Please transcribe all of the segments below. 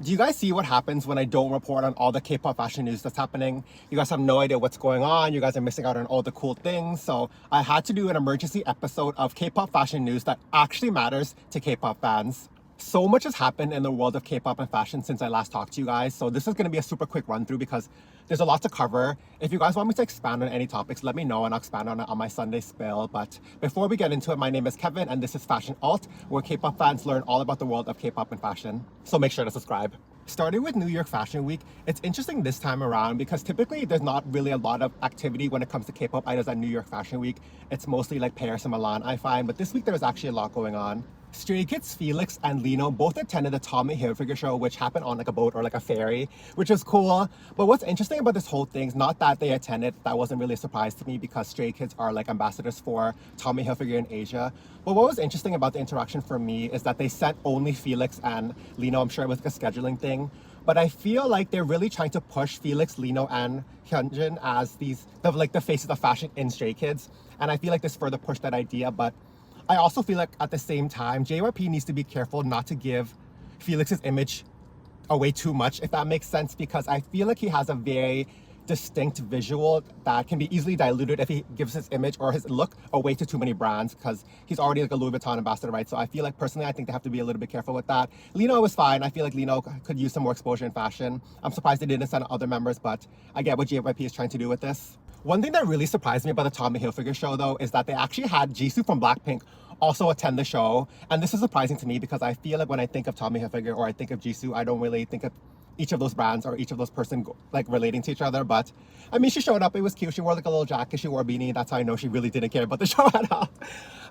Do you guys see what happens when I don't report on all the K-pop fashion news that's happening? You guys have no idea what's going on. You guys are missing out on all the cool things. So I had to do an emergency episode of K-pop fashion news that actually matters to K-pop fans. So much has happened in the world of K-pop and fashion since I last talked to you guys. So this is going to be a super quick run through because there's a lot to cover. If you guys want me to expand on any topics, let me know and I'll expand on it on my Sunday spill. But before we get into it, my name is Kevin and this is FashionULT, where K-pop fans learn all about the world of K-pop and fashion. So make sure to subscribe. Starting with New York Fashion Week, it's interesting this time around because typically there's not really a lot of activity when it comes to K-pop idols at New York Fashion Week. It's mostly like Paris and Milan, I find, but this week there was actually a lot going on. Stray Kids Felix and Lino both attended the Tommy Hilfiger show, which happened on like a boat or like a ferry, which was cool. But what's interesting about this whole thing is not that they attended, that wasn't really a surprise to me because Stray Kids are like ambassadors for Tommy Hilfiger in Asia. But what was interesting about the interaction for me is that they sent only Felix and Lino. I'm sure it was like a scheduling thing. But I feel like they're really trying to push Felix, Lino, and Hyunjin as the faces of fashion in Stray Kids. And I feel like this further pushed that idea, but I also feel like at the same time, JYP needs to be careful not to give Felix's image away too much, if that makes sense, because I feel like he has a very distinct visual that can be easily diluted if he gives his image or his look away to too many brands, because he's already like a Louis Vuitton ambassador, right? So I feel like personally, I think they have to be a little bit careful with that. Lino was fine. I feel like Lino could use some more exposure in fashion. I'm surprised they didn't send other members, but I get what JYP is trying to do with this. One thing that really surprised me about the Tommy Hilfiger show, though, is that they actually had Jisoo from Blackpink also attend the show. And this is surprising to me because I feel like when I think of Tommy Hilfiger or I think of Jisoo, I don't really think of each of those brands or each of those person like relating to each other. But I mean, she showed up. It was cute. She wore like a little jacket. She wore a beanie. That's how I know she really didn't care about the show at all.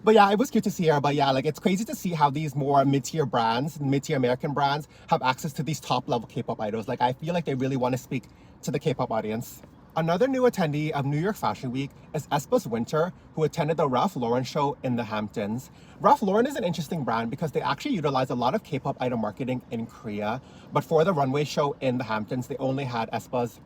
But yeah, it was cute to see her. But yeah, like it's crazy to see how these more mid-tier brands, mid-tier American brands have access to these top level K-pop idols. Like I feel like they really want to speak to the K-pop audience. Another new attendee of New York Fashion Week is aespa's Winter, who attended the Ralph Lauren show in the Hamptons. Ralph Lauren is an interesting brand because they actually utilize a lot of K-pop idol marketing in Korea, but for the runway show in the Hamptons, they only had aespa's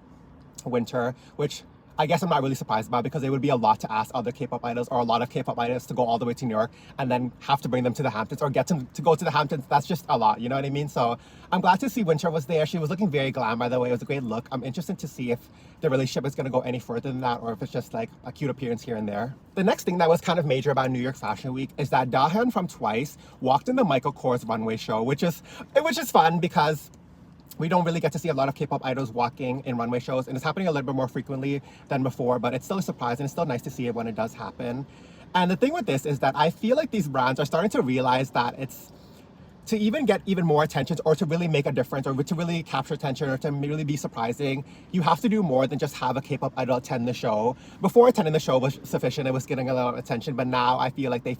Winter, which I guess I'm not really surprised about because it would be a lot to ask other K-pop idols or a lot of K-pop idols to go all the way to New York and then have to bring them to the Hamptons or get them to go to the Hamptons. That's just a lot, you know what I mean? So I'm glad to see Winter was there. She was looking very glam, by the way. It was a great look. I'm interested to see if the relationship is going to go any further than that or if it's just like a cute appearance here and there. The next thing that was kind of major about New York Fashion Week is that Dahyun from Twice walked in the Michael Kors runway show, which is fun because we don't really get to see a lot of K-pop idols walking in runway shows, and it's happening a little bit more frequently than before, but it's still a surprise and it's still nice to see it when it does happen. And the thing with this is that I feel like these brands are starting to realize that it's to even get even more attention or to really make a difference or to really capture attention or to really be surprising, you have to do more than just have a K-pop idol attend the show. Before attending the show was sufficient, it was getting a lot of attention, but now I feel like they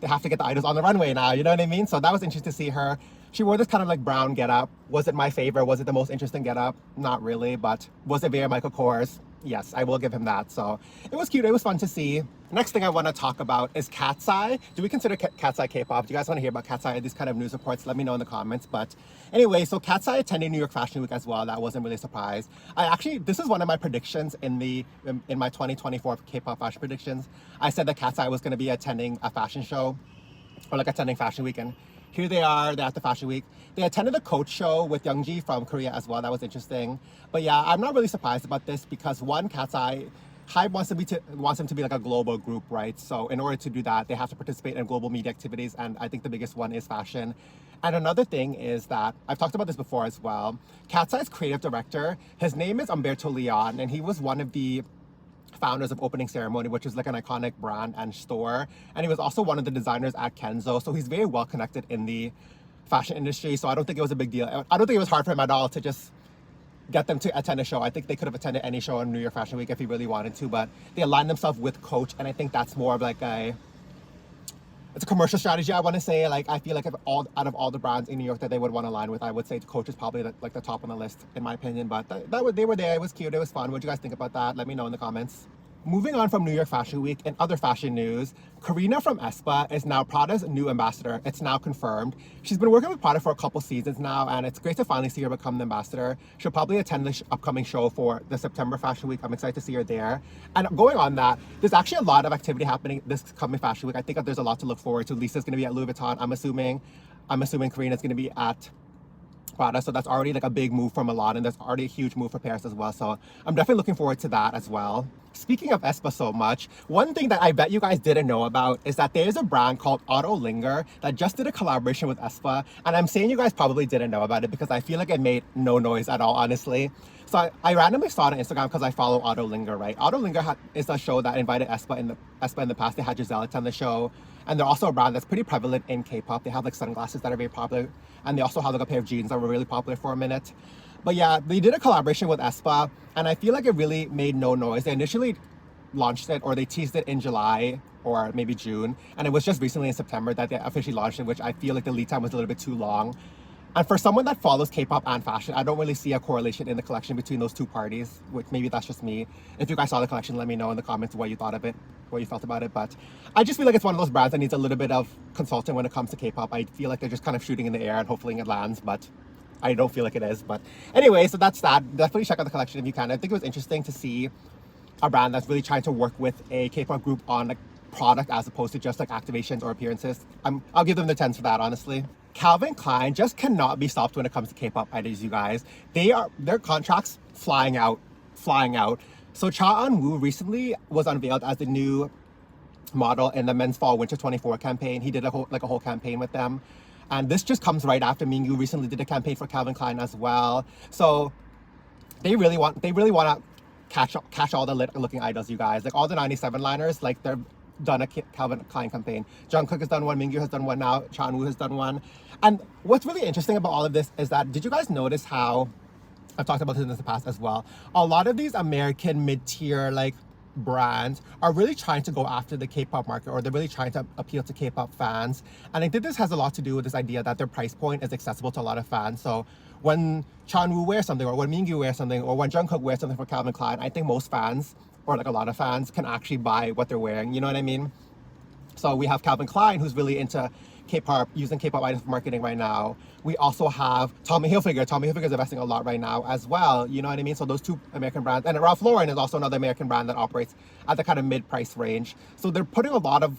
have to get the idols on the runway now, you know what I mean? So that was interesting to see her. She wore this kind of like brown getup. Was it my favorite? Was it the most interesting getup? Not really, but was it very Michael Kors? Yes, I will give him that. So it was cute. It was fun to see. Next thing I want to talk about is Katseye. Do we consider Katseye K-pop? Do you guys want to hear about Katseye, these kind of news reports? Let me know in the comments. But anyway, so Katseye attended New York Fashion Week as well. That wasn't really a surprise. This is one of my predictions in my 2024 K-pop fashion predictions. I said that Katseye was going to be attending a fashion show or like attending Fashion Week, and here they are, they're at the Fashion Week. They attended the Coach show with Youngji from Korea as well. That was interesting. But yeah, I'm not really surprised about this because one, Katseye, Hype wants them to be like a global group, right? So in order to do that, they have to participate in global media activities. And I think the biggest one is fashion. And another thing is that, I've talked about this before as well, Katseye's creative director, his name is Umberto Leon, and he was one of the founders of Opening Ceremony, which is like an iconic brand and store. And he was also one of the designers at Kenzo. So he's very well connected in the fashion industry. So I don't think it was a big deal. I don't think it was hard for him at all to just get them to attend a show. I think they could have attended any show on New York Fashion Week if he really wanted to, but they aligned themselves with Coach. And I think that's more of like it's a commercial strategy, I want to say. Like, I feel like out of all the brands in New York that they would want to align with, I would say Coach is probably like the top on the list, in my opinion. But they were there. It was cute. It was fun. What do you guys think about that? Let me know in the comments. Moving on from New York Fashion Week and other fashion news, Karina from aespa is now Prada's new ambassador. It's now confirmed. She's been working with Prada for a couple seasons now, and it's great to finally see her become the ambassador. She'll probably attend the upcoming show for the September Fashion Week. I'm excited to see her there. And going on that, there's actually a lot of activity happening this coming Fashion Week. I think that there's a lot to look forward to. Lisa's going to be at Louis Vuitton. I'm assuming Karina's going to be at Prada, so that's already like a big move for Milan, and there's already a huge move for Paris as well. So I'm definitely looking forward to that as well. Speaking of aespa so much, one thing that I bet you guys didn't know about is that there's a brand called Ottolinger that just did a collaboration with aespa, and I'm saying you guys probably didn't know about it because I feel like it made no noise at all, honestly. So I randomly saw it on Instagram because I follow Ottolinger, right? Ottolinger is a show that invited aespa in the past. They had Giselle on the show, and they're also a brand that's pretty prevalent in K-pop. They have like sunglasses that are very popular, and they also have like a pair of jeans that were really popular for a minute. But yeah, they did a collaboration with aespa, and I feel like it really made no noise. They initially launched it, or they teased it in July or maybe June, and it was just recently in September that they officially launched it, which I feel like the lead time was a little bit too long. And for someone that follows K-pop and fashion, I don't really see a correlation in the collection between those two parties, which maybe that's just me. If you guys saw the collection, let me know in the comments what you thought of it, what you felt about it. But I just feel like it's one of those brands that needs a little bit of consulting when it comes to K-pop. I feel like they're just kind of shooting in the air and hopefully it lands, but I don't feel like it is. But anyway, so that's that. Definitely check out the collection if you can. I think it was interesting to see a brand that's really trying to work with a K-pop group on like product as opposed to just like activations or appearances. I'll give them the 10s for that, honestly. Calvin Klein just cannot be stopped when it comes to K-pop idols, you guys. Their contracts flying out. So Cha Eun-woo recently was unveiled as the new model in the men's fall winter 24 campaign. He did a whole campaign with them, and this just comes right after Mingyu recently did a campaign for Calvin Klein as well. So they really want to catch all the looking idols, you guys. Like all the 97 liners, like they're done a Calvin Klein campaign. Jungkook has done one, Mingyu has done one now, Cha Eun-woo has done one. And what's really interesting about all of this is that, did you guys notice how, I've talked about this in the past as well, a lot of these American mid-tier like brands are really trying to go after the K-pop market, or they're really trying to appeal to K-pop fans. And I think this has a lot to do with this idea that their price point is accessible to a lot of fans. So when Cha Eun-woo wears something, or when Mingyu wears something, or when Jungkook wears something for Calvin Klein, I think most fans, or like a lot of fans, can actually buy what they're wearing, you know what I mean? So we have Calvin Klein, who's really into K-pop, using K-pop items for marketing right now. We also have Tommy Hilfiger. Tommy Hilfiger is investing a lot right now as well, you know what I mean? So those two American brands, and Ralph Lauren is also another American brand that operates at the kind of mid-price range. So they're putting a lot of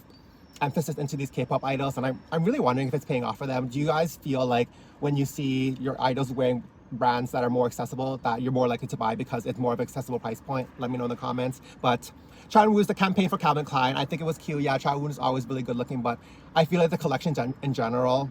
emphasis into these K-pop idols, and I'm really wondering if it's paying off for them. Do you guys feel like when you see your idols wearing brands that are more accessible, that you're more likely to buy because it's more of an accessible price point? Let me know in the comments. But Cha Eun-woo's the campaign for Calvin Klein, I think it was cute. Yeah, Cha Eun-woo is always really good looking, but I feel like the collections in general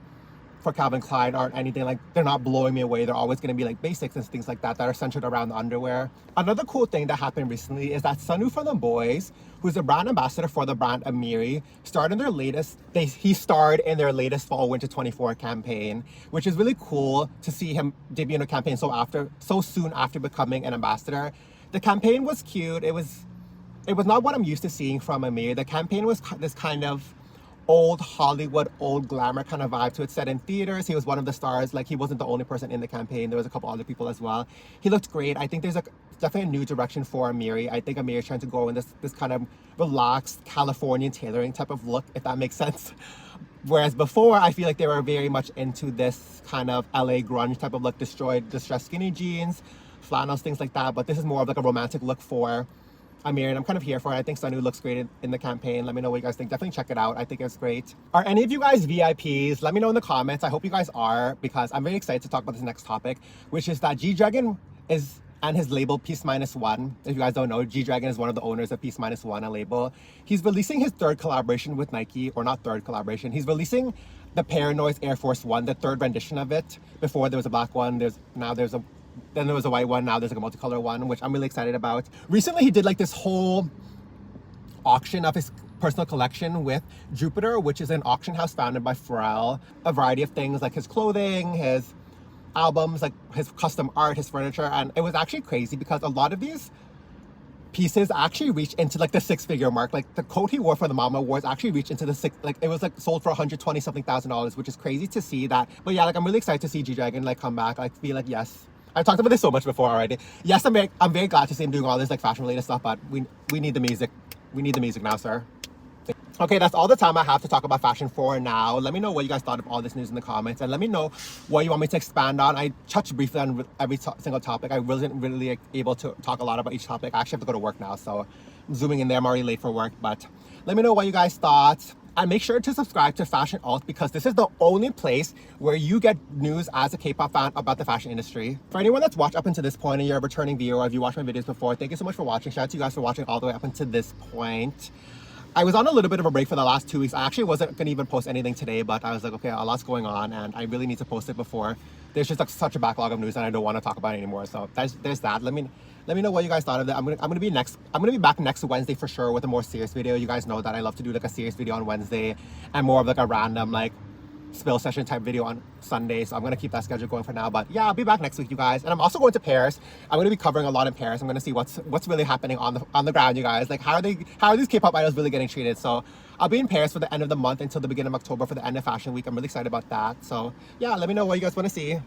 for Calvin Klein aren't anything like, they're not blowing me away. They're always going to be like basics and things like that are centered around the underwear. Another cool thing that happened recently is that Sunwoo from the Boyz, who's a brand ambassador for the brand Amiri, he starred in their latest fall winter 24 campaign, which is really cool to see him debut in a campaign so soon after becoming an ambassador. The campaign was cute. It was not what I'm used to seeing from Amiri. The campaign was this kind of old Hollywood, old glamour kind of vibe to it, set in theaters. He was one of the stars. Like, he wasn't the only person in the campaign. There was a couple other people as well. He looked great. I think there's definitely a new direction for Amiri. I think Amiri is trying to go in this kind of relaxed Californian tailoring type of look, if that makes sense. Whereas before, I feel like they were very much into this kind of LA grunge type of look, distressed skinny jeans, flannels, things like that. But this is more of like a romantic look for Amiri, and I'm kind of here for it. I think Sunwoo looks great in the campaign. Let me know what you guys think. Definitely check it out. I think it's great. Are any of you guys VIPs? Let me know in the comments. I hope you guys are, because I'm very excited to talk about this next topic, which is that GDragon and his label Peaceminusone. If you guys don't know, GDragon is one of the owners of Peaceminusone, a label. He's releasing his third collaboration with Nike, or not third collaboration. He's releasing the Paranoise Air Force One, the third rendition of it. Before there was a black one, then there was a white one, now there's like a multicolor one, which I'm really excited about. Recently, he did like this whole auction of his personal collection with Jupiter, which is an auction house founded by Pharrell. A variety of things, like his clothing, his albums, like his custom art, his furniture. And it was actually crazy because a lot of these pieces actually reach into like the six-figure mark. Like the coat he wore for the Mama Awards actually reached into it was like sold for $120 something thousand, which is crazy to see that. But yeah, like I'm really excited to see GDragon like come back. I feel like, yes, I've talked about this so much before already. Yes, I'm very glad to see him doing all this like fashion related stuff, but we need the music. We need the music now, sir. Okay, that's all the time I have to talk about fashion for now. Let me know what you guys thought of all this news in the comments, and let me know what you want me to expand on. I touched briefly on every single topic. I wasn't really able to talk a lot about each topic. I actually have to go to work now, so I'm zooming in there. I'm already late for work, but let me know what you guys thought. And make sure to subscribe to FashionULT because this is the only place where you get news as a K-pop fan about the fashion industry. For anyone that's watched up until this point and you're a returning viewer, or if you watched my videos before, thank you so much for watching. Shout out to you guys for watching all the way up until this point. I was on a little bit of a break for the last 2 weeks. I actually wasn't going to even post anything today, but I was like, okay, a lot's going on and I really need to post it before there's just like such a backlog of news and I don't want to talk about it anymore. So there's that. Let me know what you guys thought of it. I'm gonna be back next Wednesday for sure with a more serious video. You guys know that I love to do like a serious video on Wednesday and more of like a random like spill session type video on Sunday. So I'm gonna keep that schedule going for now. But yeah, I'll be back next week, you guys. And I'm also going to Paris. I'm gonna be covering a lot in Paris. I'm gonna see what's really happening on the ground, you guys. Like how are these K-pop idols really getting treated? So I'll be in Paris for the end of the month until the beginning of October for the end of Fashion Week. I'm really excited about that. So yeah, let me know what you guys want to see.